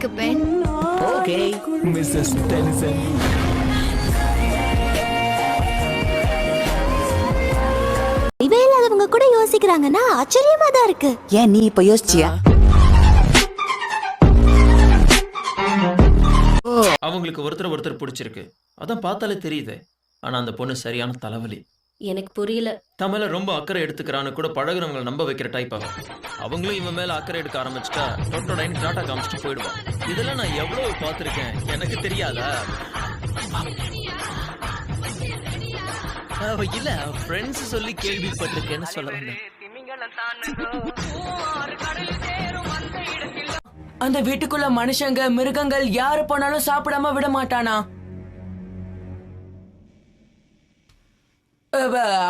take a pen? Okay, Mrs. Tennyson. இவே இல்லாதவங்க கூட யோசிக்கிறாங்கன்னா ஆச்சரியமா தான் இருக்கு. ஏன் நீ இப்ப யோசிச்சியா? அவங்களுக்கு ஒருத்தர் பிடிச்சிருக்கு, அதான் பார்த்தாலே தெரியுது. ஆனா அந்த பொண்ணு சரியான தலைவலி. எனக்கு புரியல. தமிழ ரொம்ப அக்கறை எடுத்துக்கிறான்னு கூட பழகுறவங்களை நம்ப வைக்கிற டைப் அவங்களும் இவன் மேல அக்கறை எடுக்க ஆரம்பிச்சுட்டா டொட்டோடைன் டாட்டா காமிச்சிட்டு போயிடுவான். இதெல்லாம் நான் எவ்வளவு பார்த்திருக்கேன், எனக்கு தெரியாதா? இல்ல ஃப்ரெண்ட்ஸ் சொல்லி கேள்விப்பட்டிருக்கேன்னு சொல்ல வந்தேன். அந்த வீட்டுக்குள்ள மனுஷங்க மிருகங்கள் யாரு போனாலும் சாப்பிடாம விட மாட்டானா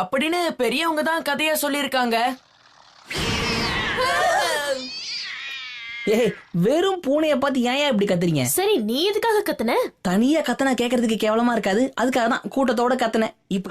அப்படின்னு பெரியவங்க தான் கதையா சொல்லிருக்காங்க. ஏய், வெறும் பூனைய பார்த்து ஏன் இப்படி கத்துறீங்க? சரி, நீ எதுக்காக கத்துன? தனியா கத்தனா கேக்குறதுக்கு கேவலமா இருக்காது, அதுக்காக தான் கூட்டத்தோட கத்துனேன். இப்ப